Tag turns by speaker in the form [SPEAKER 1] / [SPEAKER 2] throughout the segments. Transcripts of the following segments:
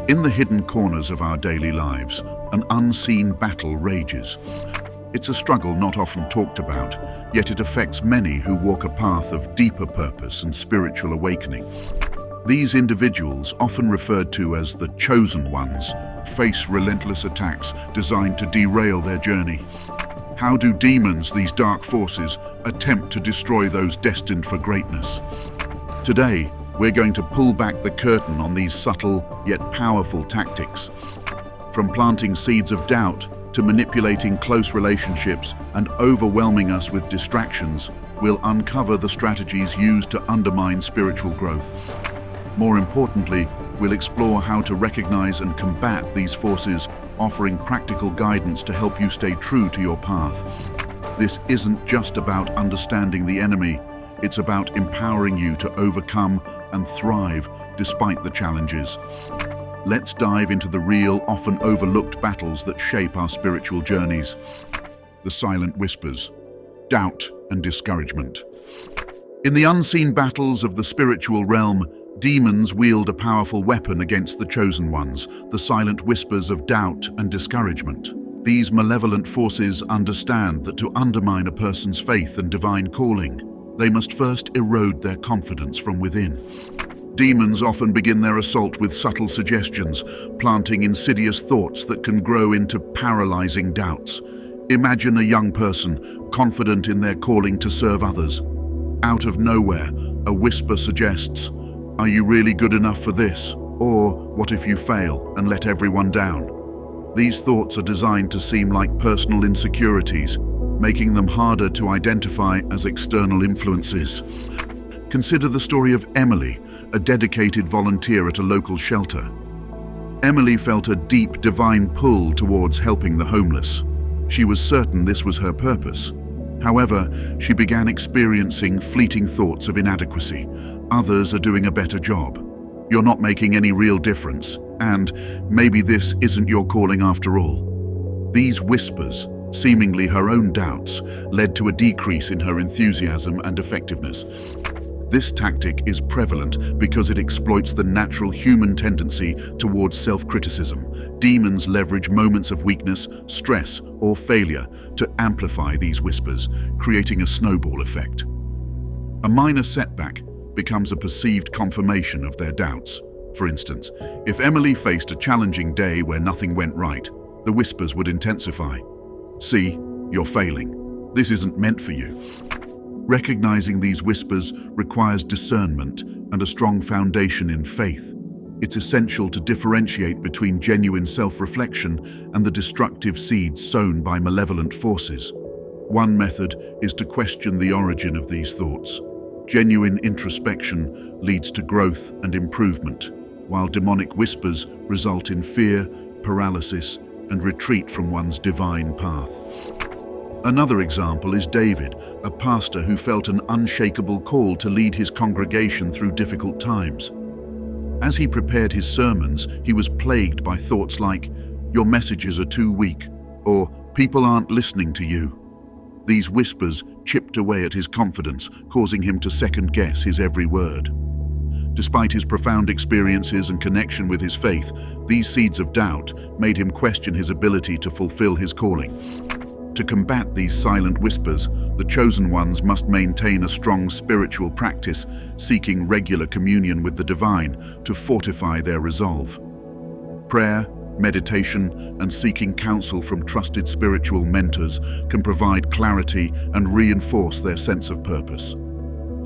[SPEAKER 1] In the hidden corners of our daily lives, an unseen battle rages. It's a struggle not often talked about, yet it affects many who walk a path of deeper purpose and spiritual awakening. These individuals, often referred to as the chosen ones, face relentless attacks designed to derail their journey. How do demons, these dark forces, attempt to destroy those destined for greatness? Today, we're going to pull back the curtain on these subtle yet powerful tactics. From planting seeds of doubt to manipulating close relationships and overwhelming us with distractions, we'll uncover the strategies used to undermine spiritual growth. More importantly, we'll explore how to recognize and combat these forces, offering practical guidance to help you stay true to your path. This isn't just about understanding the enemy, it's about empowering you to overcome and thrive despite the challenges. Let's dive into the real, often overlooked battles that shape our spiritual journeys. The silent whispers, doubt and discouragement. In the unseen battles of the spiritual realm, demons wield a powerful weapon against the chosen ones, the silent whispers of doubt and discouragement. These malevolent forces understand that to undermine a person's faith and divine calling, they must first erode their confidence from within. Demons often begin their assault with subtle suggestions, planting insidious thoughts that can grow into paralyzing doubts. Imagine a young person, confident in their calling to serve others. Out of nowhere, a whisper suggests, "Are you really good enough for this?" Or, "What if you fail and let everyone down?" These thoughts are designed to seem like personal insecurities, making them harder to identify as external influences. Consider the story of Emily, a dedicated volunteer at a local shelter. Emily felt a deep divine pull towards helping the homeless. She was certain this was her purpose. However, she began experiencing fleeting thoughts of inadequacy. Others are doing a better job. You're not making any real difference, and maybe this isn't your calling after all. These whispers, seemingly her own doubts, led to a decrease in her enthusiasm and effectiveness. This tactic is prevalent because it exploits the natural human tendency towards self-criticism. Demons leverage moments of weakness, stress, or failure to amplify these whispers, creating a snowball effect. A minor setback becomes a perceived confirmation of their doubts. For instance, if Emily faced a challenging day where nothing went right, the whispers would intensify. "See, you're failing. This isn't meant for you." Recognizing these whispers requires discernment and a strong foundation in faith. It's essential to differentiate between genuine self-reflection and the destructive seeds sown by malevolent forces. One method is to question the origin of these thoughts. Genuine introspection leads to growth and improvement, while demonic whispers result in fear, paralysis, and retreat from one's divine path. Another example is David, a pastor who felt an unshakable call to lead his congregation through difficult times. As he prepared his sermons, he was plagued by thoughts like, "Your messages are too weak," or "People aren't listening to you." These whispers chipped away at his confidence, causing him to second-guess his every word. Despite his profound experiences and connection with his faith, these seeds of doubt made him question his ability to fulfill his calling. To combat these silent whispers, the chosen ones must maintain a strong spiritual practice, seeking regular communion with the divine to fortify their resolve. Prayer, meditation, and seeking counsel from trusted spiritual mentors can provide clarity and reinforce their sense of purpose.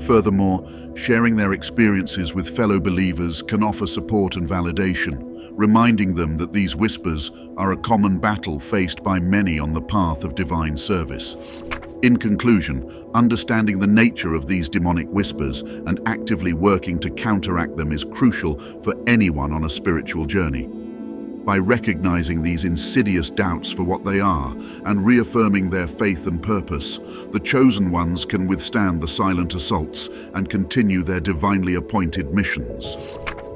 [SPEAKER 1] Furthermore, sharing their experiences with fellow believers can offer support and validation, reminding them that these whispers are a common battle faced by many on the path of divine service. In conclusion, understanding the nature of these demonic whispers and actively working to counteract them is crucial for anyone on a spiritual journey. By recognizing these insidious doubts for what they are and reaffirming their faith and purpose, the chosen ones can withstand the silent assaults and continue their divinely appointed missions.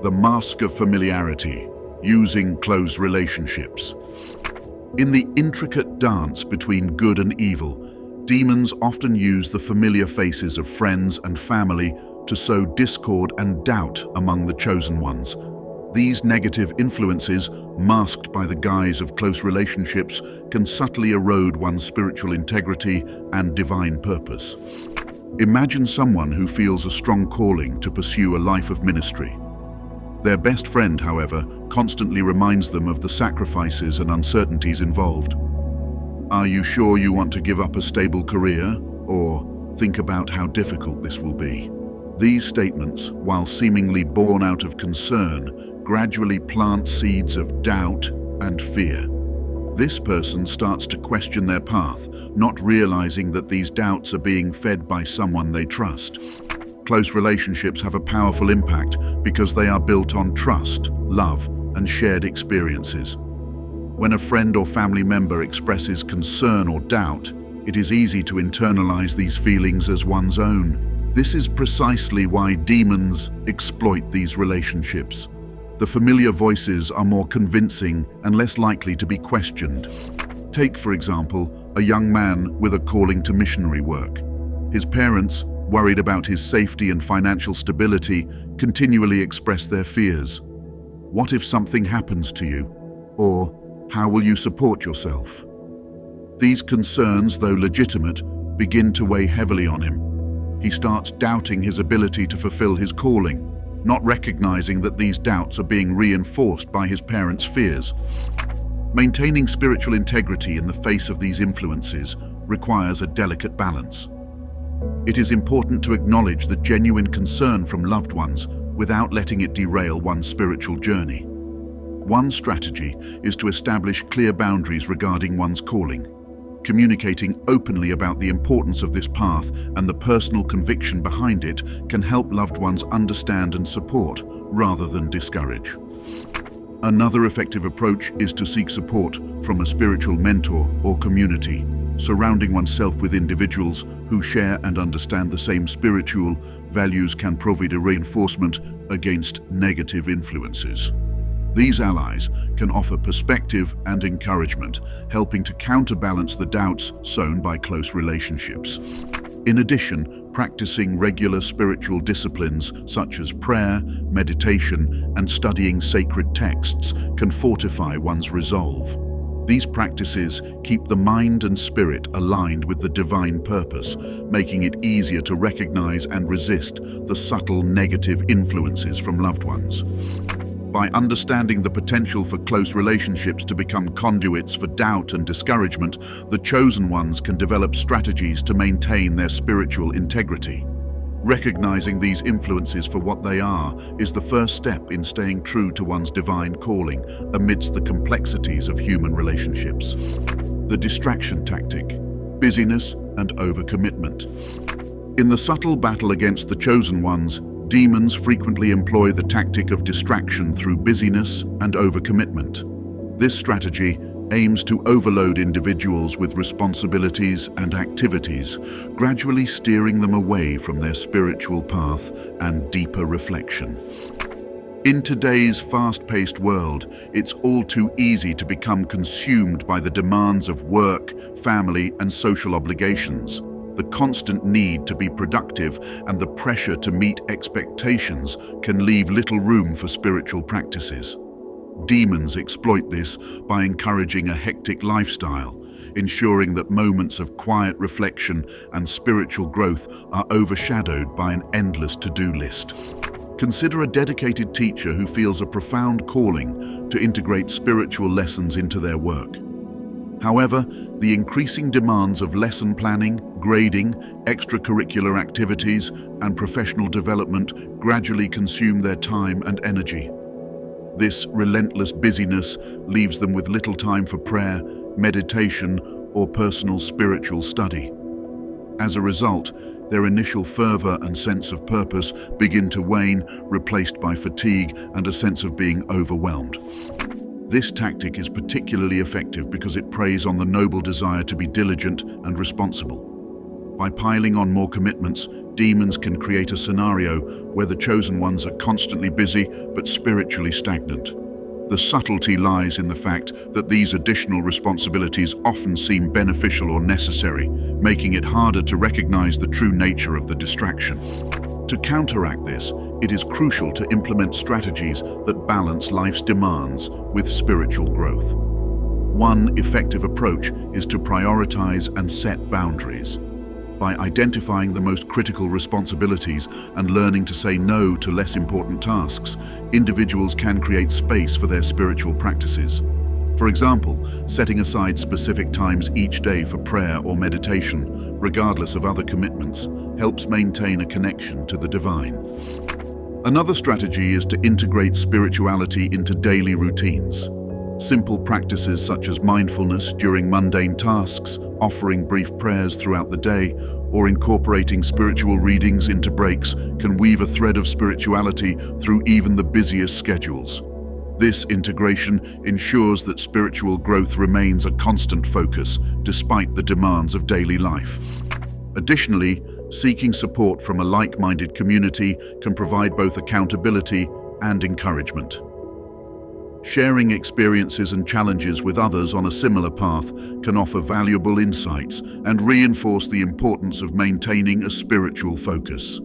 [SPEAKER 1] The mask of familiarity, using close relationships. In the intricate dance between good and evil, Demons often use the familiar faces of friends and family to sow discord and doubt among the chosen ones. These negative influences, masked by the guise of close relationships, can subtly erode one's spiritual integrity and divine purpose. Imagine someone who feels a strong calling to pursue a life of ministry. Their best friend, however, constantly reminds them of the sacrifices and uncertainties involved. Are you sure you want to give up a stable career? Or think about how difficult this will be. These statements, while seemingly born out of concern, gradually plant seeds of doubt and fear. This person starts to question their path, not realizing that these doubts are being fed by someone they trust. Close relationships have a powerful impact because they are built on trust, love, and shared experiences. When a friend or family member expresses concern or doubt, it is easy to internalize these feelings as one's own. This is precisely why demons exploit these relationships. The familiar voices are more convincing and less likely to be questioned. Take, for example, a young man with a calling to missionary work. His parents, worried about his safety and financial stability, continually express their fears. What if something happens to you? Or, how will you support yourself? These concerns, though legitimate, begin to weigh heavily on him. He starts doubting his ability to fulfill his calling, not recognizing that these doubts are being reinforced by his parents' fears. Maintaining spiritual integrity in the face of these influences requires a delicate balance. It is important to acknowledge the genuine concern from loved ones without letting it derail one's spiritual journey. One strategy is to establish clear boundaries regarding one's calling. Communicating openly about the importance of this path and the personal conviction behind it can help loved ones understand and support, rather than discourage. Another effective approach is to seek support from a spiritual mentor or community. Surrounding oneself with individuals who share and understand the same spiritual values can provide a reinforcement against negative influences. These allies can offer perspective and encouragement, helping to counterbalance the doubts sown by close relationships. In addition, practicing regular spiritual disciplines such as prayer, meditation, and studying sacred texts can fortify one's resolve. These practices keep the mind and spirit aligned with the divine purpose, making it easier to recognize and resist the subtle negative influences from loved ones. By understanding the potential for close relationships to become conduits for doubt and discouragement, the chosen ones can develop strategies to maintain their spiritual integrity. Recognizing these influences for what they are is the first step in staying true to one's divine calling amidst the complexities of human relationships. The distraction tactic: busyness and overcommitment. In the subtle battle against the chosen ones, demons frequently employ the tactic of distraction through busyness and overcommitment. This strategy aims to overload individuals with responsibilities and activities, gradually steering them away from their spiritual path and deeper reflection. In today's fast-paced world, it's all too easy to become consumed by the demands of work, family, and social obligations. The constant need to be productive and the pressure to meet expectations can leave little room for spiritual practices. Demons exploit this by encouraging a hectic lifestyle, ensuring that moments of quiet reflection and spiritual growth are overshadowed by an endless to-do list. Consider a dedicated teacher who feels a profound calling to integrate spiritual lessons into their work. However, the increasing demands of lesson planning, grading, extracurricular activities, and professional development gradually consume their time and energy. This relentless busyness leaves them with little time for prayer, meditation, or personal spiritual study. As a result, their initial fervor and sense of purpose begin to wane, replaced by fatigue and a sense of being overwhelmed. This tactic is particularly effective because it preys on the noble desire to be diligent and responsible. By piling on more commitments, demons can create a scenario where the chosen ones are constantly busy but spiritually stagnant. The subtlety lies in the fact that these additional responsibilities often seem beneficial or necessary, making it harder to recognize the true nature of the distraction. To counteract this, it is crucial to implement strategies that balance life's demands with spiritual growth. One effective approach is to prioritize and set boundaries. By identifying the most critical responsibilities and learning to say no to less important tasks, individuals can create space for their spiritual practices. For example, setting aside specific times each day for prayer or meditation, regardless of other commitments, helps maintain a connection to the divine. Another strategy is to integrate spirituality into daily routines. Simple practices such as mindfulness during mundane tasks, offering brief prayers throughout the day, or incorporating spiritual readings into breaks can weave a thread of spirituality through even the busiest schedules. This integration ensures that spiritual growth remains a constant focus despite the demands of daily life. Additionally, seeking support from a like-minded community can provide both accountability and encouragement. Sharing experiences and challenges with others on a similar path can offer valuable insights and reinforce the importance of maintaining a spiritual focus.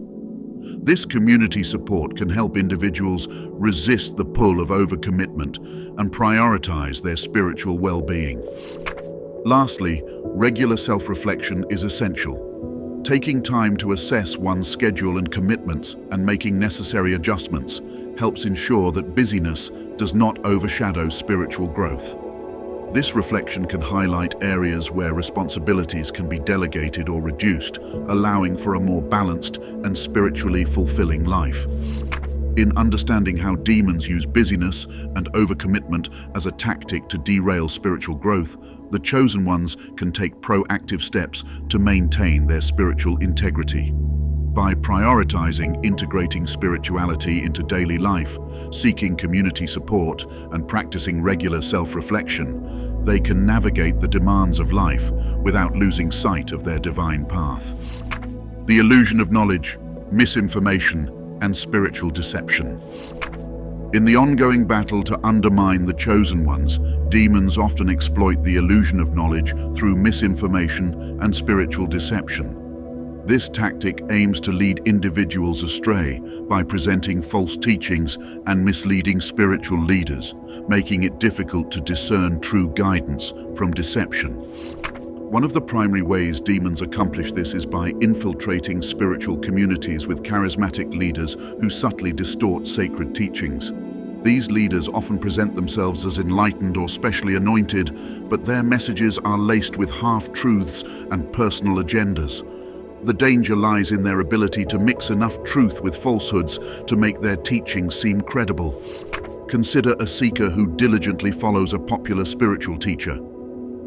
[SPEAKER 1] This community support can help individuals resist the pull of overcommitment and prioritize their spiritual well-being. Lastly, regular self-reflection is essential. Taking time to assess one's schedule and commitments and making necessary adjustments helps ensure that busyness does not overshadow spiritual growth. This reflection can highlight areas where responsibilities can be delegated or reduced, allowing for a more balanced and spiritually fulfilling life. In understanding how demons use busyness and overcommitment as a tactic to derail spiritual growth, the chosen ones can take proactive steps to maintain their spiritual integrity. By prioritizing integrating spirituality into daily life, seeking community support, and practicing regular self-reflection, they can navigate the demands of life without losing sight of their divine path. The illusion of knowledge, misinformation, and spiritual deception. In the ongoing battle to undermine the chosen ones, demons often exploit the illusion of knowledge through misinformation and spiritual deception. This tactic aims to lead individuals astray by presenting false teachings and misleading spiritual leaders, making it difficult to discern true guidance from deception. One of the primary ways demons accomplish this is by infiltrating spiritual communities with charismatic leaders who subtly distort sacred teachings. These leaders often present themselves as enlightened or specially anointed, but their messages are laced with half-truths and personal agendas. The danger lies in their ability to mix enough truth with falsehoods to make their teachings seem credible. Consider a seeker who diligently follows a popular spiritual teacher.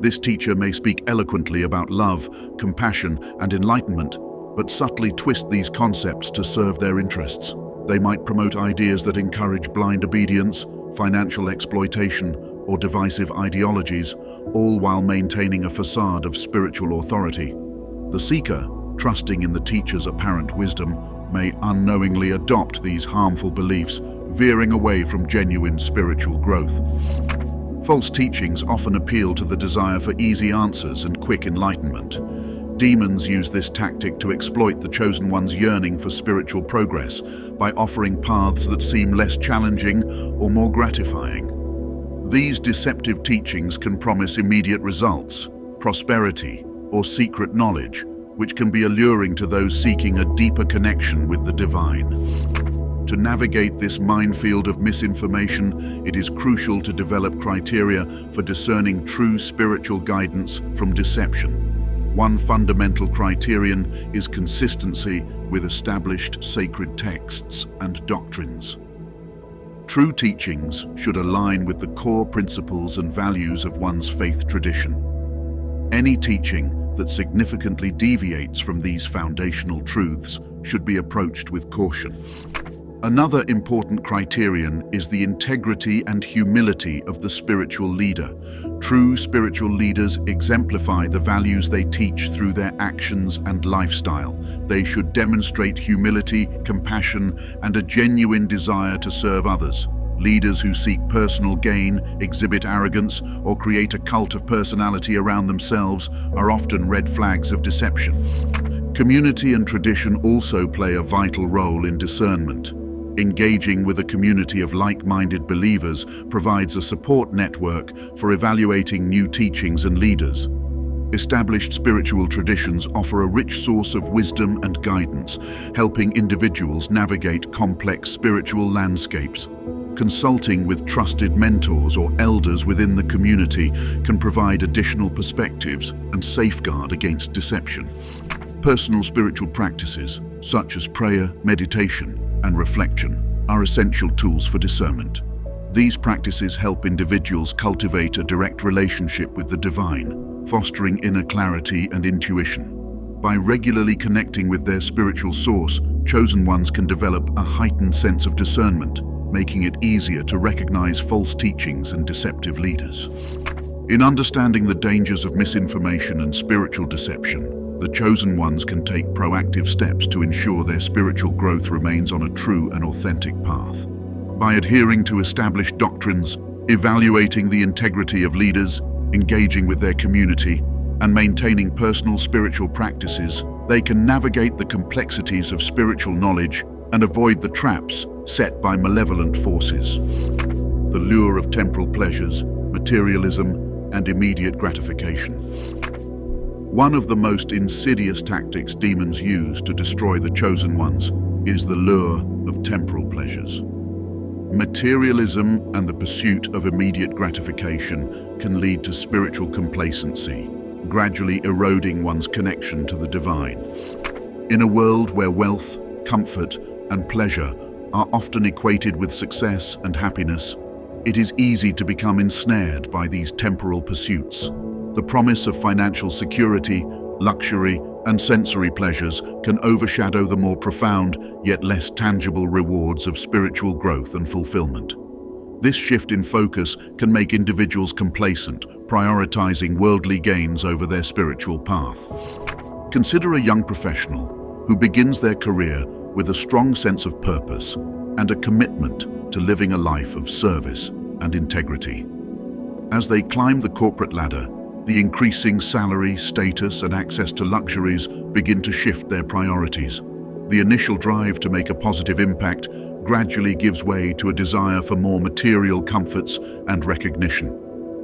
[SPEAKER 1] This teacher may speak eloquently about love, compassion, and enlightenment, but subtly twist these concepts to serve their interests. They might promote ideas that encourage blind obedience, financial exploitation, or divisive ideologies, all while maintaining a facade of spiritual authority. The seeker, trusting in the teacher's apparent wisdom, may unknowingly adopt these harmful beliefs, veering away from genuine spiritual growth. False teachings often appeal to the desire for easy answers and quick enlightenment. Demons use this tactic to exploit the chosen one's yearning for spiritual progress by offering paths that seem less challenging or more gratifying. These deceptive teachings can promise immediate results, prosperity, or secret knowledge, which can be alluring to those seeking a deeper connection with the divine. To navigate this minefield of misinformation, it is crucial to develop criteria for discerning true spiritual guidance from deception. One fundamental criterion is consistency with established sacred texts and doctrines. True teachings should align with the core principles and values of one's faith tradition. Any teaching that significantly deviates from these foundational truths should be approached with caution. Another important criterion is the integrity and humility of the spiritual leader. True spiritual leaders exemplify the values they teach through their actions and lifestyle. They should demonstrate humility, compassion, and a genuine desire to serve others. Leaders who seek personal gain, exhibit arrogance, or create a cult of personality around themselves are often red flags of deception. Community and tradition also play a vital role in discernment. Engaging with a community of like-minded believers provides a support network for evaluating new teachings and leaders. Established spiritual traditions offer a rich source of wisdom and guidance, helping individuals navigate complex spiritual landscapes. Consulting with trusted mentors or elders within the community can provide additional perspectives and safeguard against deception. Personal spiritual practices, such as prayer, meditation, and reflection, are essential tools for discernment. These practices help individuals cultivate a direct relationship with the divine, fostering inner clarity and intuition. By regularly connecting with their spiritual source, chosen ones can develop a heightened sense of discernment, making it easier to recognize false teachings and deceptive leaders. In understanding the dangers of misinformation and spiritual deception, the chosen ones can take proactive steps to ensure their spiritual growth remains on a true and authentic path. By adhering to established doctrines, evaluating the integrity of leaders, engaging with their community, and maintaining personal spiritual practices, they can navigate the complexities of spiritual knowledge and avoid the traps set by malevolent forces. The lure of temporal pleasures, materialism, and immediate gratification. One of the most insidious tactics demons use to destroy the chosen ones is the lure of temporal pleasures. Materialism and the pursuit of immediate gratification can lead to spiritual complacency, gradually eroding one's connection to the divine. In a world where wealth, comfort, and pleasure are often equated with success and happiness, it is easy to become ensnared by these temporal pursuits. The promise of financial security, luxury, and sensory pleasures can overshadow the more profound yet less tangible rewards of spiritual growth and fulfillment. This shift in focus can make individuals complacent, prioritizing worldly gains over their spiritual path. Consider a young professional who begins their career with a strong sense of purpose and a commitment to living a life of service and integrity. As they climb the corporate ladder, the increasing salary, status, and access to luxuries begin to shift their priorities. The initial drive to make a positive impact gradually gives way to a desire for more material comforts and recognition.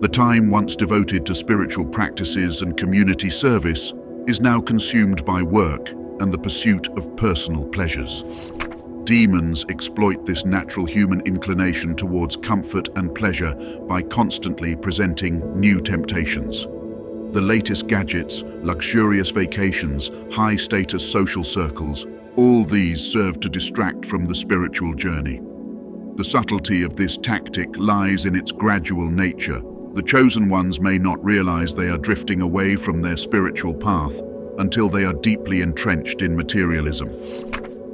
[SPEAKER 1] The time once devoted to spiritual practices and community service is now consumed by work and the pursuit of personal pleasures. Demons exploit this natural human inclination towards comfort and pleasure by constantly presenting new temptations. The latest gadgets, luxurious vacations, high-status social circles, all these serve to distract from the spiritual journey. The subtlety of this tactic lies in its gradual nature. The chosen ones may not realize they are drifting away from their spiritual path until they are deeply entrenched in materialism.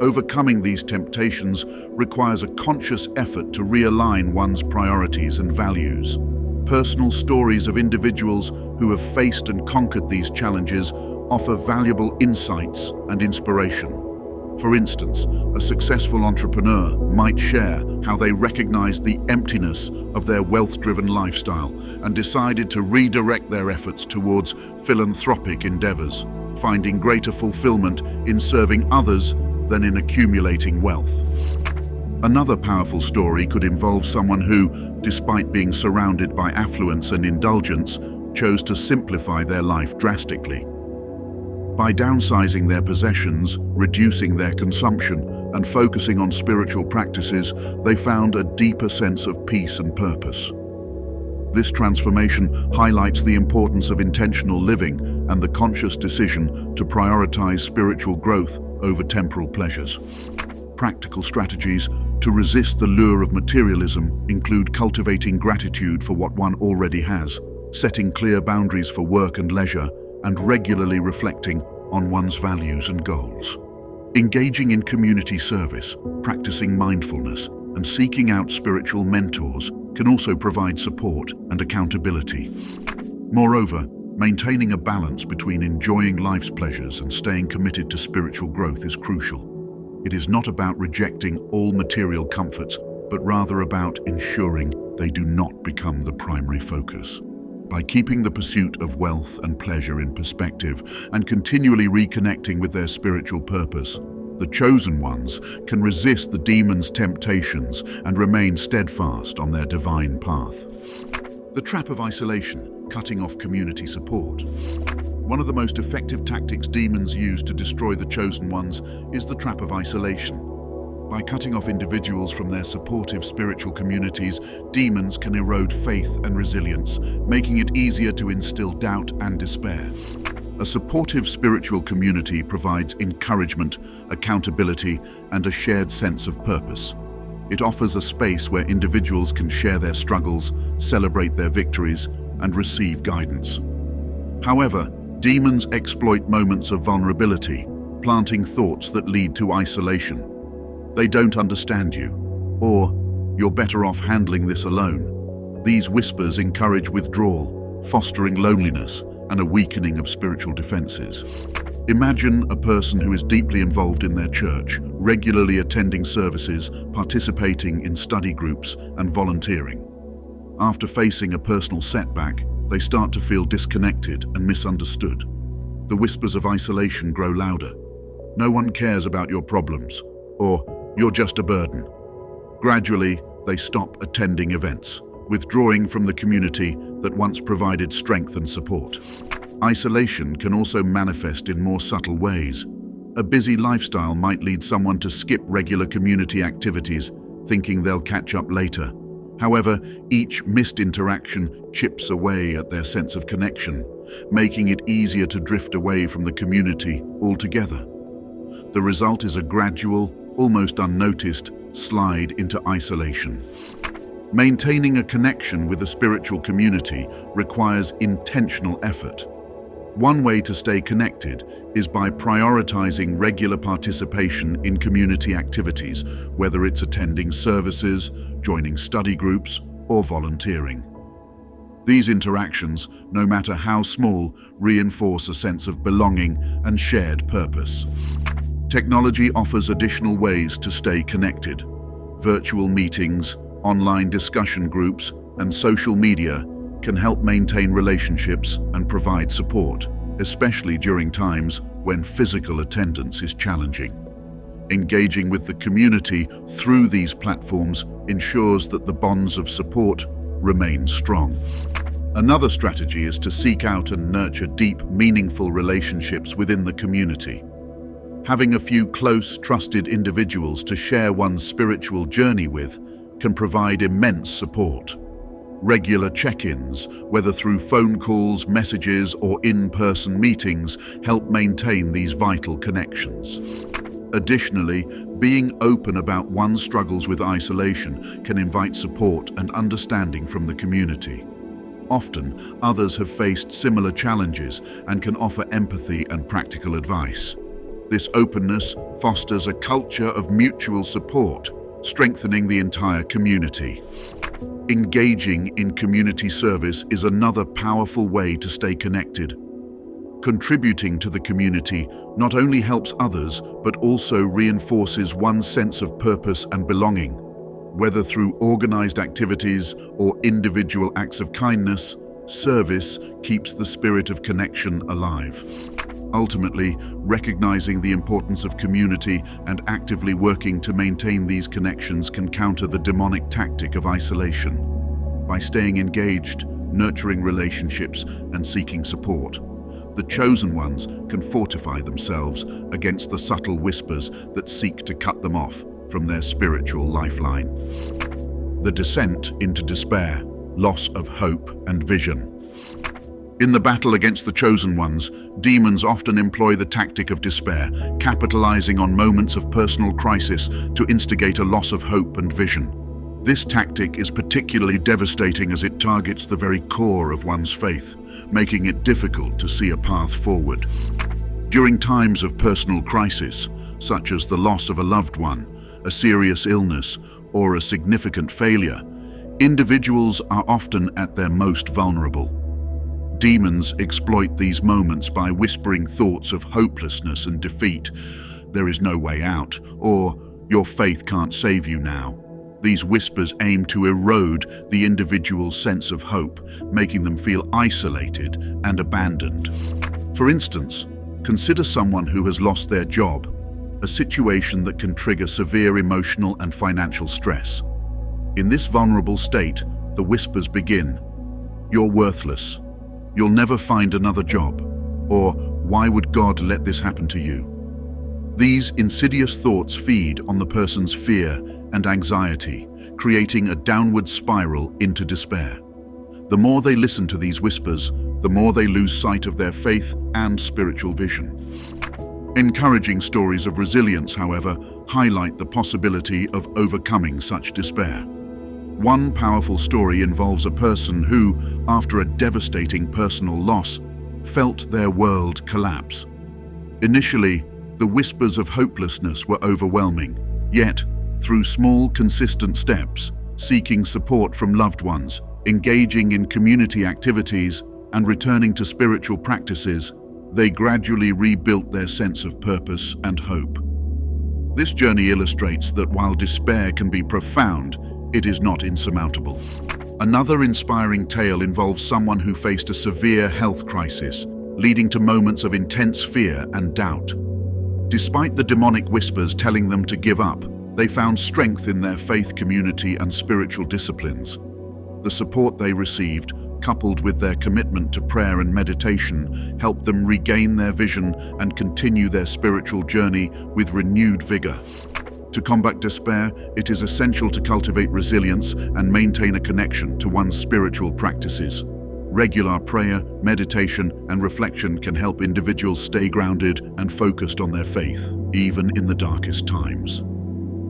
[SPEAKER 1] Overcoming these temptations requires a conscious effort to realign one's priorities and values. Personal stories of individuals who have faced and conquered these challenges offer valuable insights and inspiration. For instance, a successful entrepreneur might share how they recognized the emptiness of their wealth-driven lifestyle and decided to redirect their efforts towards philanthropic endeavors, finding greater fulfillment in serving others than in accumulating wealth. Another powerful story could involve someone who, despite being surrounded by affluence and indulgence, chose to simplify their life drastically. By downsizing their possessions, reducing their consumption, and focusing on spiritual practices, they found a deeper sense of peace and purpose. This transformation highlights the importance of intentional living and the conscious decision to prioritize spiritual growth over temporal pleasures. Practical strategies to resist the lure of materialism include cultivating gratitude for what one already has, setting clear boundaries for work and leisure, and regularly reflecting on one's values and goals. Engaging in community service, practicing mindfulness, and seeking out spiritual mentors can also provide support and accountability. Moreover, maintaining a balance between enjoying life's pleasures and staying committed to spiritual growth is crucial. It is not about rejecting all material comforts, but rather about ensuring they do not become the primary focus. By keeping the pursuit of wealth and pleasure in perspective and continually reconnecting with their spiritual purpose, the chosen ones can resist the demon's temptations and remain steadfast on their divine path. The trap of isolation, cutting off community support. One of the most effective tactics demons use to destroy the chosen ones is the trap of isolation. By cutting off individuals from their supportive spiritual communities, demons can erode faith and resilience, making it easier to instill doubt and despair. A supportive spiritual community provides encouragement, accountability, and a shared sense of purpose. It offers a space where individuals can share their struggles, celebrate their victories, and receive guidance. However, demons exploit moments of vulnerability, planting thoughts that lead to isolation. They don't understand you, or you're better off handling this alone. These whispers encourage withdrawal, fostering loneliness and a weakening of spiritual defenses. Imagine a person who is deeply involved in their church, regularly attending services, participating in study groups, and volunteering. After facing a personal setback, they start to feel disconnected and misunderstood. The whispers of isolation grow louder. No one cares about your problems, or you're just a burden. Gradually, they stop attending events, withdrawing from the community that once provided strength and support. Isolation can also manifest in more subtle ways. A busy lifestyle might lead someone to skip regular community activities, thinking they'll catch up later. However, each missed interaction chips away at their sense of connection, making it easier to drift away from the community altogether. The result is a gradual, almost unnoticed, slide into isolation. Maintaining a connection with a spiritual community requires intentional effort. One way to stay connected is by prioritizing regular participation in community activities, whether it's attending services, joining study groups, or volunteering. These interactions, no matter how small, reinforce a sense of belonging and shared purpose. Technology offers additional ways to stay connected. Virtual meetings, online discussion groups, and social media can help maintain relationships and provide support, especially during times when physical attendance is challenging. Engaging with the community through these platforms ensures that the bonds of support remain strong. Another strategy is to seek out and nurture deep, meaningful relationships within the community. Having a few close, trusted individuals to share one's spiritual journey with can provide immense support. Regular check-ins, whether through phone calls, messages, or in-person meetings, help maintain these vital connections. Additionally, being open about one's struggles with isolation can invite support and understanding from the community. Often, others have faced similar challenges and can offer empathy and practical advice. This openness fosters a culture of mutual support, strengthening the entire community. Engaging in community service is another powerful way to stay connected. Contributing to the community not only helps others, but also reinforces one's sense of purpose and belonging. Whether through organized activities or individual acts of kindness, service keeps the spirit of connection alive. Ultimately, recognizing the importance of community and actively working to maintain these connections can counter the demonic tactic of isolation. By staying engaged, nurturing relationships, and seeking support, the chosen ones can fortify themselves against the subtle whispers that seek to cut them off from their spiritual lifeline. The descent into despair, loss of hope and vision. In the battle against the chosen ones, demons often employ the tactic of despair, capitalizing on moments of personal crisis to instigate a loss of hope and vision. This tactic is particularly devastating as it targets the very core of one's faith, making it difficult to see a path forward. During times of personal crisis, such as the loss of a loved one, a serious illness, or a significant failure, individuals are often at their most vulnerable. Demons exploit these moments by whispering thoughts of hopelessness and defeat. There is no way out, or your faith can't save you now. These whispers aim to erode the individual's sense of hope, making them feel isolated and abandoned. For instance, consider someone who has lost their job, a situation that can trigger severe emotional and financial stress. In this vulnerable state, the whispers begin. "You're worthless. You'll never find another job." Or, "Why would God let this happen to you?" These insidious thoughts feed on the person's fear and anxiety, creating a downward spiral into despair. The more they listen to these whispers, the more they lose sight of their faith and spiritual vision. Encouraging stories of resilience, however, highlight the possibility of overcoming such despair. One powerful story involves a person who, after a devastating personal loss, felt their world collapse. Initially, the whispers of hopelessness were overwhelming, yet, through small, consistent steps, seeking support from loved ones, engaging in community activities, and returning to spiritual practices, they gradually rebuilt their sense of purpose and hope. This journey illustrates that while despair can be profound, it is not insurmountable. Another inspiring tale involves someone who faced a severe health crisis, leading to moments of intense fear and doubt. Despite the demonic whispers telling them to give up, they found strength in their faith community and spiritual disciplines. The support they received, coupled with their commitment to prayer and meditation, helped them regain their vision and continue their spiritual journey with renewed vigor. To combat despair, it is essential to cultivate resilience and maintain a connection to one's spiritual practices. Regular prayer, meditation, and reflection can help individuals stay grounded and focused on their faith, even in the darkest times.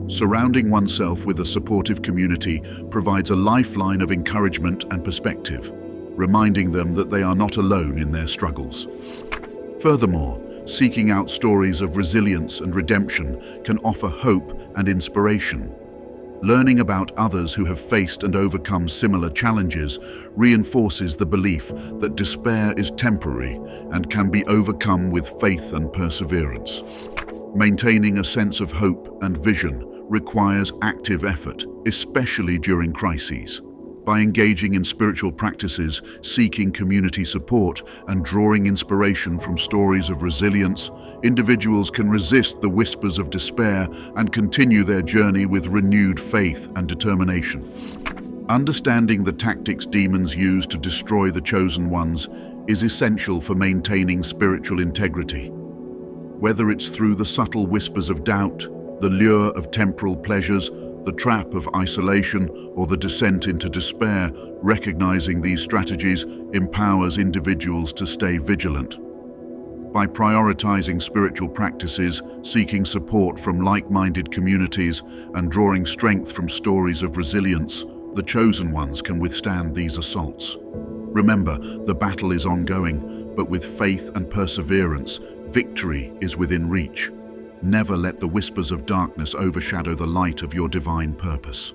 [SPEAKER 1] Surrounding oneself with a supportive community provides a lifeline of encouragement and perspective, reminding them that they are not alone in their struggles. Furthermore, seeking out stories of resilience and redemption can offer hope and inspiration. Learning about others who have faced and overcome similar challenges reinforces the belief that despair is temporary and can be overcome with faith and perseverance. Maintaining a sense of hope and vision requires active effort, especially during crises. By engaging in spiritual practices, seeking community support, and drawing inspiration from stories of resilience, individuals can resist the whispers of despair and continue their journey with renewed faith and determination. Understanding the tactics demons use to destroy the chosen ones is essential for maintaining spiritual integrity. Whether it's through the subtle whispers of doubt, the lure of temporal pleasures, the trap of isolation, or the descent into despair, recognizing these strategies empowers individuals to stay vigilant. By prioritizing spiritual practices, seeking support from like-minded communities, and drawing strength from stories of resilience, the chosen ones can withstand these assaults. Remember, the battle is ongoing, but with faith and perseverance, victory is within reach. Never let the whispers of darkness overshadow the light of your divine purpose.